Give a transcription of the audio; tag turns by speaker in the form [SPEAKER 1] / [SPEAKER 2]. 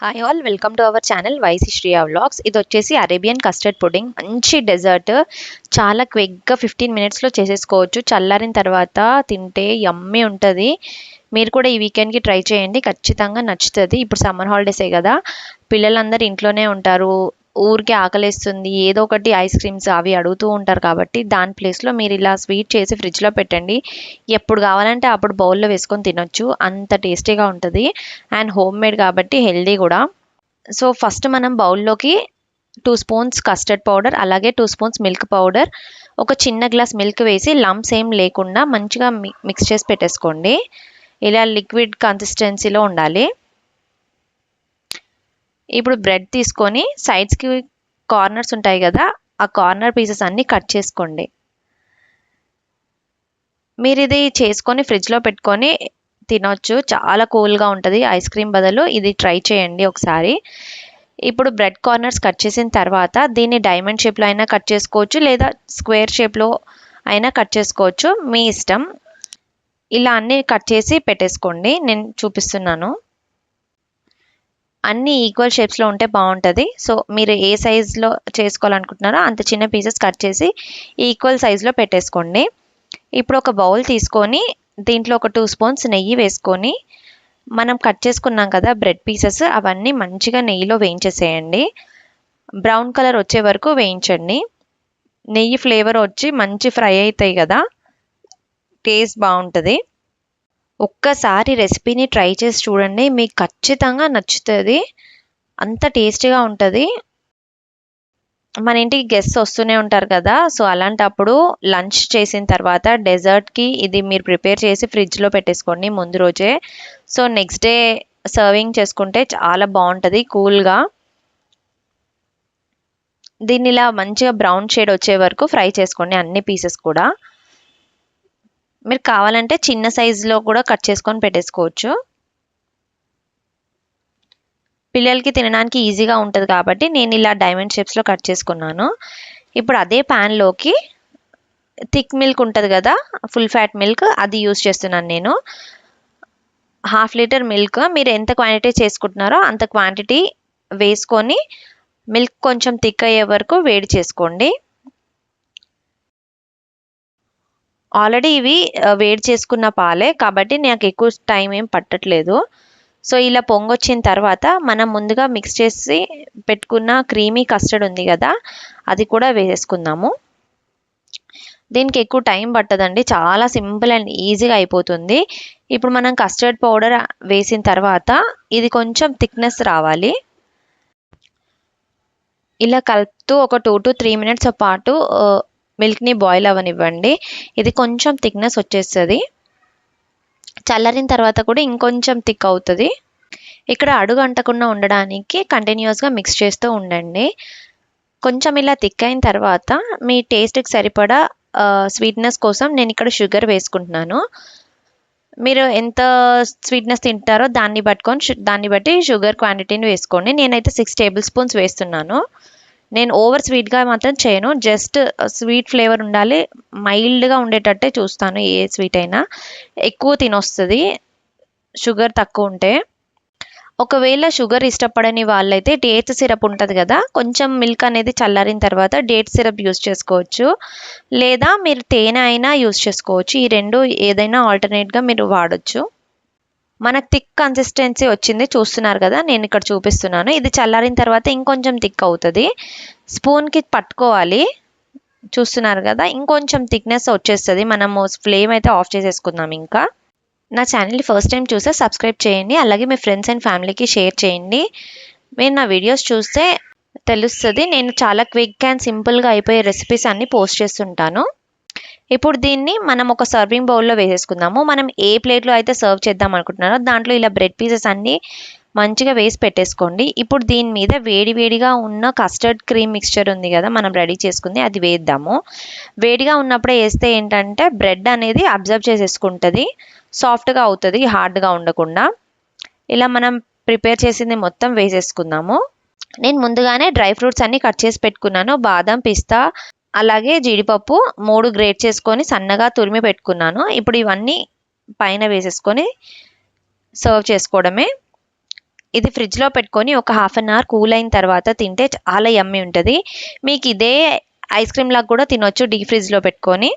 [SPEAKER 1] Hi all, welcome to our channel YC Shriya vlogs. ఇది వచ్చేసి Arabian custard pudding. మంచి dessert, చాలా క్విక్గా 15 మినిట్స్లో చేసేసుకోవచ్చు. చల్లారిన తర్వాత తింటే యమ్మీ ఉంటుంది. మీరు కూడా ఈ వీకెండ్కి ట్రై చేయండి, ఖచ్చితంగా నచ్చుతుంది. ఇప్పుడు సమ్మర్ హాలిడేసే కదా, పిల్లలందరూ ఇంట్లోనే ఉంటారు, ఊరికే ఆకలేస్తుంది, ఏదో ఒకటి ఐస్ క్రీమ్స్ అవి అడుగుతూ ఉంటారు. కాబట్టి దాని ప్లేస్లో మీరు ఇలా స్వీట్ చేసి ఫ్రిడ్జ్లో పెట్టండి. ఎప్పుడు కావాలంటే అప్పుడు బౌల్లో వేసుకొని తినొచ్చు, అంత టేస్టీగా ఉంటుంది. అండ్ హోమ్ మేడ్ కాబట్టి హెల్దీ కూడా. సో ఫస్ట్ మనం బౌల్లోకి 2 స్పూన్స్ కస్టర్డ్ పౌడర్, అలాగే 2 స్పూన్స్ మిల్క్ పౌడర్, ఒక చిన్న గ్లాస్ మిల్క్ వేసి లంప్స్ ఏం లేకుండా మంచిగా మిక్స్ చేసి పెట్టేసుకోండి. ఇలా లిక్విడ్ కన్సిస్టెన్సీలో ఉండాలి. ఇప్పుడు బ్రెడ్ తీసుకొని సైడ్స్కి కార్నర్స్ ఉంటాయి కదా, ఆ కార్నర్ పీసెస్ అన్నీ కట్ చేసుకోండి. మీరు ఇది చేసుకొని ఫ్రిడ్జ్లో పెట్టుకొని తినొచ్చు, చాలా కూల్గా ఉంటుంది. ఐస్ క్రీమ్ బదులు ఇది ట్రై చేయండి ఒకసారి. ఇప్పుడు బ్రెడ్ కార్నర్స్ కట్ చేసిన తర్వాత దీన్ని డైమండ్ షేప్లో అయినా కట్ చేసుకోవచ్చు, లేదా స్క్వేర్ షేప్లో అయినా కట్ చేసుకోవచ్చు, మీ ఇష్టం. ఇలా అన్నీ కట్ చేసి పెట్టేసుకోండి, నేను చూపిస్తున్నాను. అన్నీ ఈక్వల్ షేప్స్లో ఉంటే బాగుంటుంది. సో మీరు ఏ సైజులో చేసుకోవాలనుకుంటున్నారో అంత చిన్న పీసెస్ కట్ చేసి ఈక్వల్ సైజులో పెట్టేసుకోండి. ఇప్పుడు ఒక బౌల్ తీసుకొని దీంట్లో ఒక 2 స్పూన్స్ నెయ్యి వేసుకొని మనం కట్ చేసుకున్నాం కదా బ్రెడ్ పీసెస్, అవన్నీ మంచిగా నెయ్యిలో వేయించేసేయండి. బ్రౌన్ కలర్ వచ్చే వరకు వేయించండి. నెయ్యి ఫ్లేవర్ వచ్చి మంచి ఫ్రై అవుతాయి కదా, టేస్ట్ బాగుంటుంది. ఒక్కసారి రెసిపీని ట్రై చేసి చూడండి, మీకు ఖచ్చితంగా నచ్చుతుంది, అంత టేస్టీగా ఉంటుంది. మన ఇంటికి గెస్ట్స్ వస్తూనే ఉంటారు కదా, సో అలాంటప్పుడు లంచ్ చేసిన తర్వాత డెజర్ట్కి ఇది మీరు ప్రిపేర్ చేసి ఫ్రిడ్జ్లో పెట్టేసుకోండి ముందు రోజే. సో నెక్స్ట్ డే సర్వింగ్ చేసుకుంటే చాలా బాగుంటుంది కూల్గా. దీన్ని ఇలా మంచిగా బ్రౌన్ షేడ్ వచ్చే వరకు ఫ్రై చేసుకోండి అన్ని పీసెస్ కూడా. మీరు కావాలంటే చిన్న సైజులో కూడా కట్ చేసుకొని పెట్టేసుకోవచ్చు, పిల్లలకి తినడానికి ఈజీగా ఉంటుంది కాబట్టి నేను ఇలా డైమండ్ షేప్స్లో కట్ చేసుకున్నాను. ఇప్పుడు అదే ప్యాన్లోకి థిక్ మిల్క్ ఉంటుంది కదా, ఫుల్ ఫ్యాట్ మిల్క్, అది యూస్ చేస్తున్నాను నేను. 1/2 లీటర్ మిల్క్, మీరు ఎంత క్వాంటిటీ చేసుకుంటున్నారో అంత క్వాంటిటీ వేసుకొని మిల్క్ కొంచెం థిక్ అయ్యే వరకు వేడి చేసుకోండి. ఆల్రెడీ ఇవి వేడి చేసుకున్న పాలే కాబట్టి నాకు ఎక్కువ టైం ఏం పట్టట్లేదు. సో ఇలా పొంగొచ్చిన తర్వాత మనం ముందుగా మిక్స్ చేసి పెట్టుకున్న క్రీమీ కస్టర్డ్ ఉంది కదా, అది కూడా వేసేసుకుందాము. దీనికి ఎక్కువ టైం పట్టదండి, చాలా సింపుల్ అండ్ ఈజీగా అయిపోతుంది. ఇప్పుడు మనం కస్టర్డ్ పౌడర్ వేసిన తర్వాత ఇది కొంచెం థిక్నెస్ రావాలి. ఇలా కలుపుతూ ఒక 2 to 3 మినిట్స్ పాటు మిల్క్ని బాయిల్ అవ్వనివ్వండి. ఇది కొంచెం థిక్నెస్ వచ్చేస్తుంది. చల్లారిన తర్వాత కూడా ఇంకొంచెం థిక్ అవుతుంది. ఇక్కడ అడుగు అంటకుండా ఉండడానికి కంటిన్యూస్గా మిక్స్ చేస్తూ ఉండండి. కొంచెం ఇలా థిక్ అయిన తర్వాత మీ టేస్ట్కి సరిపడా స్వీట్నెస్ కోసం నేను ఇక్కడ షుగర్ వేసుకుంటున్నాను. మీరు ఎంత స్వీట్నెస్ తింటారో దాన్ని బట్టి షుగర్ క్వాంటిటీని వేసుకోండి. నేనైతే 6 టేబుల్ స్పూన్స్ వేస్తున్నాను. నేను ఓవర్ స్వీట్గా మాత్రం చేయను, జస్ట్ స్వీట్ ఫ్లేవర్ ఉండాలి, మైల్డ్గా ఉండేటట్టే చూస్తాను. ఏ స్వీట్ అయినా ఎక్కువ తినొస్తుంది షుగర్ తక్కువ ఉంటే. ఒకవేళ షుగర్ ఇష్టపడని వాళ్ళైతే డేట్స్ సిరప్ ఉంటుంది కదా, కొంచెం మిల్క్ అనేది చల్లారిన తర్వాత డేట్ సిరప్ యూస్ చేసుకోవచ్చు, లేదా మీరు తేనె అయినా యూస్ చేసుకోవచ్చు. ఈ రెండు ఏదైనా ఆల్టర్నేట్గా మీరు వాడచ్చు. మనకు థిక్ కన్సిస్టెన్సీ వచ్చింది, చూస్తున్నారు కదా, నేను ఇక్కడ చూపిస్తున్నాను. ఇది చల్లారిన తర్వాత ఇంకొంచెం థిక్ అవుతుంది, స్పూన్కి పట్టుకోవాలి, చూస్తున్నారు కదా, ఇంకొంచెం థిక్నెస్ వచ్చేస్తుంది. మనము ఫ్లేమ్ అయితే ఆఫ్ చేసేసుకుందాం. ఇంకా నా ఛానల్ని ఫస్ట్ టైం చూస్తే సబ్స్క్రైబ్ చేయండి, అలాగే మీ ఫ్రెండ్స్ అండ్ ఫ్యామిలీకి షేర్ చేయండి. మీరు నా వీడియోస్ చూస్తే తెలుస్తుంది, నేను చాలా క్విక్ అండ్ సింపుల్గా అయిపోయే రెసిపీస్ అన్నీ పోస్ట్ చేస్తుంటాను. ఇప్పుడు దీన్ని మనం ఒక సర్వింగ్ బౌల్లో వేసేసుకుందాము. మనం ఏ ప్లేట్లో అయితే సర్వ్ చేద్దాం అనుకుంటున్నారో దాంట్లో ఇలా బ్రెడ్ పీసెస్ అన్నీ మంచిగా వేసి పెట్టేసుకోండి. ఇప్పుడు దీని మీద వేడివేడిగా ఉన్న కస్టర్డ్ క్రీమ్ మిక్స్చర్ ఉంది కదా మనం రెడీ చేసుకుంది, అది వేద్దాము. వేడిగా ఉన్నప్పుడే వేస్తే ఏంటంటే బ్రెడ్ అనేది అబ్జర్వ్ చేసేసుకుంటుంది, సాఫ్ట్గా అవుతుంది, హార్డ్గా ఉండకుండా. ఇలా మనం ప్రిపేర్ చేసింది మొత్తం వేసేసుకుందాము. నేను ముందుగానే డ్రై ఫ్రూట్స్ అన్నీ కట్ చేసి పెట్టుకున్నాను. బాదం, పిస్తా, అలాగే జీడిపప్పు 3 గ్రేట్ చేసుకొని సన్నగా తురిమి పెట్టుకున్నాను. ఇప్పుడు ఇవన్నీ పైన వేసేసుకొని సర్వ్ చేసుకోవడమే. ఇది ఫ్రిడ్జ్లో పెట్టుకొని ఒక హాఫ్ అన్ అవర్ కూల్ అయిన తర్వాత తింటే చాలా యమ్మీ ఉంటుంది. మీకు ఇదే ఐస్ క్రీమ్ లాగా కూడా తినొచ్చు డీప్ ఫ్రిడ్జ్లో పెట్టుకొని.